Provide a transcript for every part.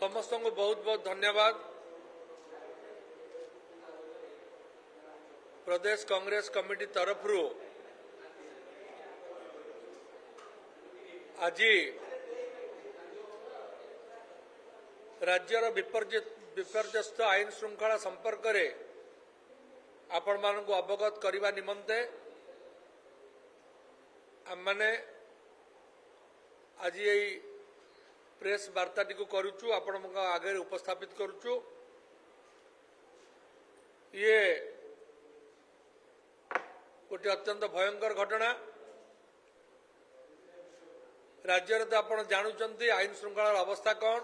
समस्त को बहुत बहुत धन्यवाद। प्रदेश कांग्रेस कमिटी तरफ आज राज्यर विपर्यस्त आईन श्रृंखला संपर्क में आपण मानक अवगत करने निमंते आम मैंने आज यही प्रेस वार्ताटी को करुचु आपण आगे उपस्थापित करुचु। ये गोटे अत्यंत भयंकर घटना राज्य तो आपण जानुचंती आईन श्रृंखलार अवस्था कौन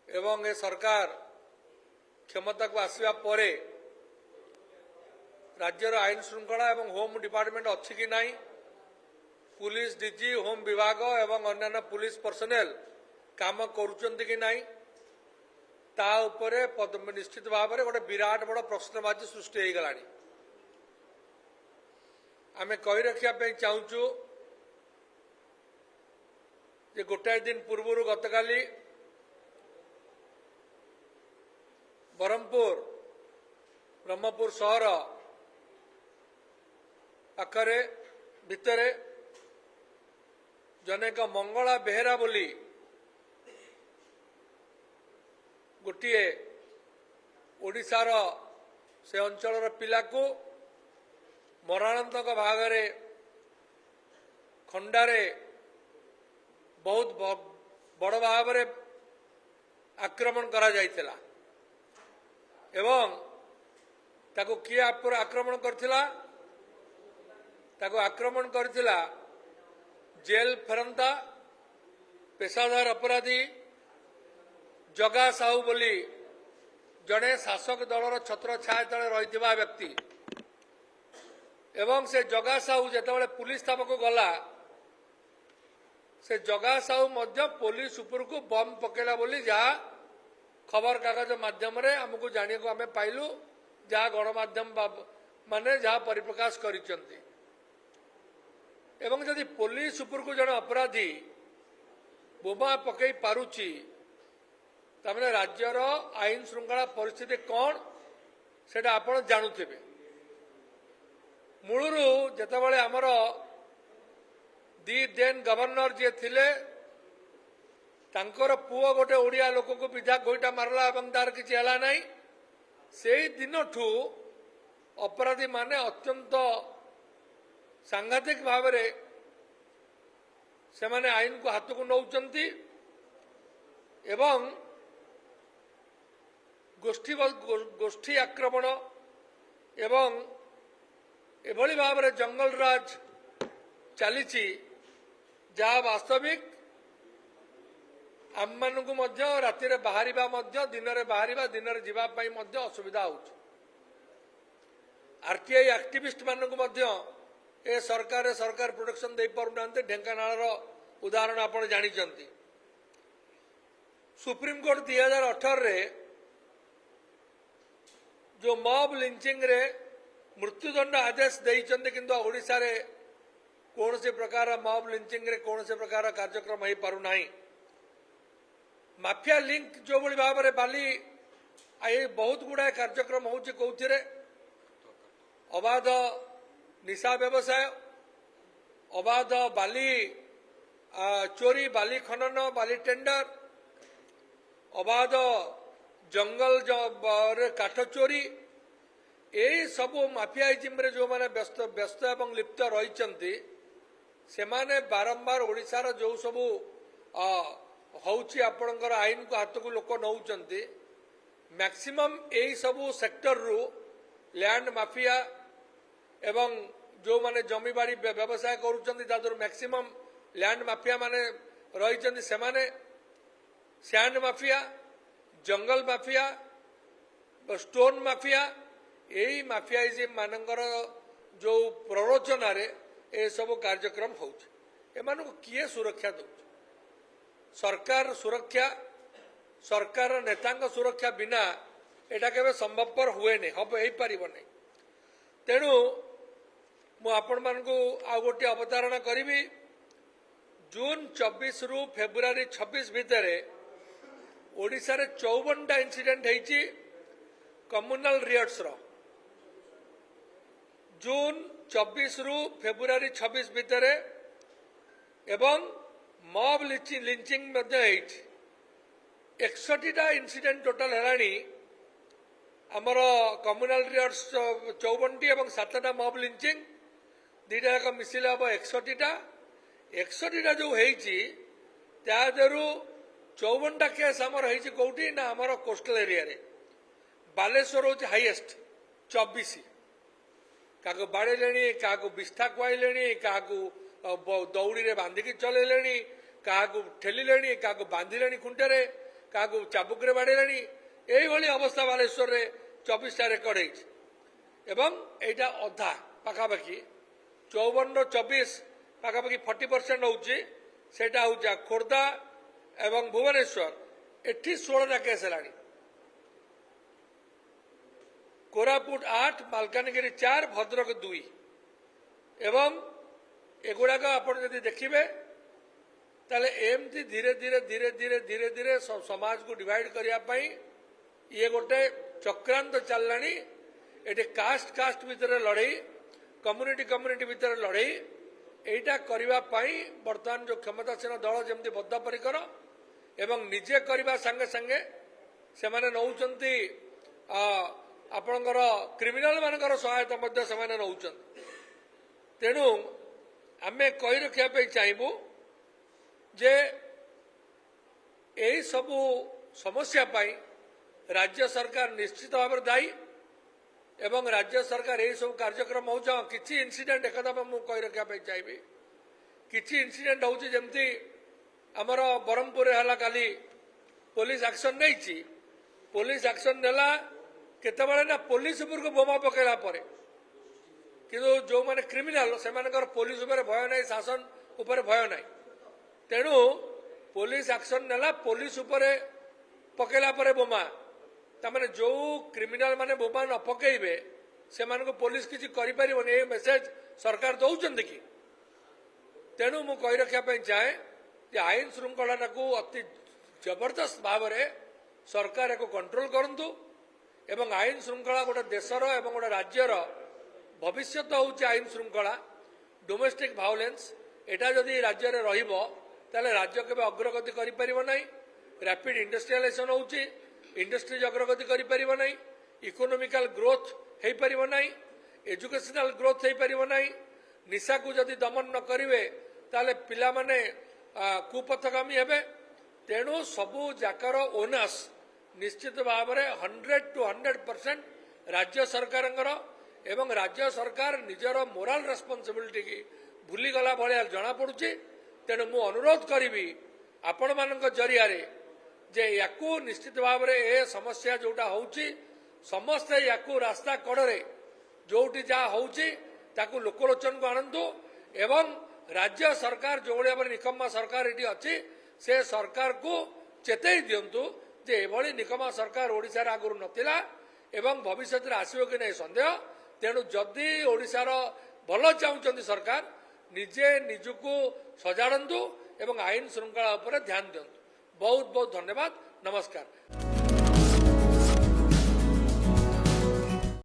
एवं ए सरकार क्षमता को आसवा परे राज्यर आईन श्रृंखला एवं होम डिपार्टमेंट अच्छी कि नहीं, पुलिस डीजी होम विभाग एवं अन्य पुलिस पर्सनेल काम करुचंती कि नहीं, ता उपरे निश्चित भाव में गोटे विराट बड़ प्रश्नवाची सृष्टि हो गलानी। आमे कही रखा चाहूँ जे गोटाए दिन पूर्व गतकाली ब्रह्मपुर सहर पाखरे भितरे जनेक मंगला बेहेरा बोली गोटे ओडिशार से अंचल पिला को मरणांतक भागरे खंडारे बहुत बड़ भाव में आक्रमण करा जाइथिला एवं ताको किए आक्रमण करथिला, ताको आक्रमण करथिला जेल फेरंता पेशादार अपराधी जगा साहू बोली जड़े शासक दलर छत्र छाया तले रही व्यक्ति एवं से जगा साहू जितेबाला पुलिस तामको गला से जगा साहू मध्य पुलिस उपर को बम पकेला बोली जहाँ खबर कागज माध्यम रे हमको जानिए को आमे पाइलु, जहाँ गणमाध्यम माने जहाँ परिप्रकाश करिसंती। एवं जदि पुलिस उपर को जन अपराधी बोमा पकई पारुची तमने राज्यर आईन श्रृंखला परिस्थिति कौन सेटा आपण जानुथिबे। मूलरू जेतेबेले आमर दी देन गवर्नर जे थिले तांकर पुओ गोटे ओडिया लोक को विधा गोईटा मारला एवं तार किसी है ना, से दिन ठू अपराधी माने अत्यंत सांघातिक भाव में से माने आईन को हाथ को नौचंती एवं गोष्ठी आक्रमण एवं एभली भाव में जंगल राज चली जहाँ वास्तविक आम मान राति बाहर दिन में बाहर दिन में जावाई असुविधा हो। आरटीआई एक्टिविस्ट मानक सरकार प्रोटेक्शन दे पारना ढेंकानाल उदाहरण आप जानते। सुप्रीम कोर्ट 2018 रे जो मॉब लिंचिंग रे मृत्युदंड आदेश देइचंते किंतु ओडिशा रे कौन से प्रकार मॉब लिंचिंग रे कौन से प्रकार कार्यक्रम हो पारु नाही। माफिया लिंक जो बड़ी भाव में बाली आई बहुत गुड़ाए कार्यक्रम हो कौथिरे अबाध निशा व्यवसाय अबाध बाली चोरी बाली खनन बाली टेंडर अबाध जंगल काठ चोरी यही सबू माफियाइजिम रे जो माने व्यस्त एवं लिप्त रही से माने बारंबार ओडिशार जो सबू होउची आपणकर आईन को हाथ को लोक नौचंती मैक्सिमम यही सबू सेक्टर रु लैंड माफिया एवं जो माने जमी बाड़ी व्यवसाय करुँच मैक्सिमम लैंड माफिया माने रही से माने सैंड माफिया जंगल माफिया स्टोन माफिया यही माफियाइजिम मानकर जो प्ररोचन ए सब कार्यक्रम हो किए सुरक्षा दो सरकार सुरक्षा सरकार नेता सुरक्षा बिना एटा केबे संभवपर हुए नहीं हम हो पार नहीं। तेणु मु आपण मानकु आ गोटे अवतारणा करी जून 24 रु फेब्रुआरी 26 भितर ओडिशा रे 54टा इंसिडेंट होईची कम्युनल रियट्स रो। जून 24 रु फेब्रुआरी 26 भितर एवं मॉब लिंचिंग मध्य होईची 61टा इंसिडेंट टोटल हेलानी। आमर कम्युनल रियट्स 54टी एवं 7टा मॉब लिंचिंग दुईटा जाक मिसिले हम 61टा जो होईची त्यादरु 54टा केस आमर होईची कोठी ना आमर कोस्टल एरिया रे। बालेश्वर हूँ हाईएस्ट 24 क्या बाड़े क्या विस्था खुआईले क्या दौड़ी रे बांधिकी चलैले क्या ठेलिले क्या बांधिले खुंटे क्या चाबुक बाड़े यही अवस्था बालेश्वर रे 24टा रेकर्ड एवं एटा अधा पाखापाखि 54 ରୁ 24 पाखापाखि 40% होउची सेटा होउचा खोर्धा एवं भुवनेश्वर एठी 16टा केस हेलानी। कोरापुट 8 मालकानगिरी 4 भद्रक 2 एवं एगुड़ाक आपण जदि देखिबे ताले एमती धीरे धीरे धीरे धीरे धीरे धीरे समाज को डिवाइड करिया पई ये गोटे चक्रांत चललानी। एटे कास्ट कास्ट भितर लड़ाई कम्युनिटी कम्युनिटी भितर लड़ाई एटा करिवा पई वर्तमान जो क्षमतासीन दल जमती बद्धपरिकर एवं निजे करबा संगे संगे से माने नौचंती आपणकर क्रिमिनाल मानकर सहायता मध्य से नौचंती। तेणु आमे कही रखा चाहबू जे यही सबू समस्या पाई राज्य सरकार निश्चित भाव दायी एवं राज्य सरकार यही सब कार्यक्रम हो किसी इनसीडेंट एकदम मुझे कही रखा चाहिए किसी इनसीडेंट होची जमती आमर ब्रह्मपुर है काली पुलिस एक्शन नहीं पुलिस एक्शन नेला केतबेले ना पुलिस उपर को बोमा पकेला परे किंतु जो माने क्रिमिनाल से पुलिस उपर भय नहीं शासन उपर भय नहीं। तेणु पुलिस एक्शन नेला पुलिस उपर पकेला परे बोमा तामाने जो क्रिमिनाल माने बोमा न पकेइबे से मानको पुलिस किसी करि परिबोनी ए मेसेज सरकार दउचंद कि। तेणु मु कहि रखा चाहे जे आईन श्रृंखला को अति जबरदस्त भाव में सरकार एक कंट्रोल करंतु एवं आईन श्रृंखला गोटे देशर एवं गोटे राज्यर भविष्य होउची आईन श्रृंखला डोमेस्टिक भायोलेंस एटा जदि राज्य में रहिबो ताले राज्य केबे अग्रगति करि परिबो नै। रैपिड इंडस्ट्रियलाइजेशन होउची इंडस्ट्री अग्रगति करि परिबो नै। इकोनॉमिकल ग्रोथ हे परिबो नै। एजुकेशनल ग्रोथ हे परिबो नै। निशा को जदि दमन न करिवे ताले पिला माने कुपथगामी हेबे। तेणु सबू जाकर ओनस निश्चित भाव में 100 to 100% राज्य सरकार एवं राज्य सरकार निजर मोराल रेस्पॉन्सिबिलिटी की भूलीगला भाया जना पड़ुची। तेणु मु अनुरोध करी आपण मान जरिया जे याकू निश्चित भाव में ए समस्या जोटा होउची समस्ते याकू रास्ता कड़े जोटी जहाँ होउची ताकू लोकलोचन को आनंतु एवं राज्य सरकार जो भाव निकम्मा सरकार ये अच्छी से सरकार को चेतई दिंतु जे एभली निकम्मा सरकार ओडिशार आगुरी नथिला एवं भविष्य में आसो कि नहीं सन्देह। तेणु जदि ओडिशार भल चाहूँ सरकार निजे निजको सजाड़ू एवं आईन श्रृंखला उपर ध्यान दिंतु। बहुत बहुत धन्यवाद। नमस्कार।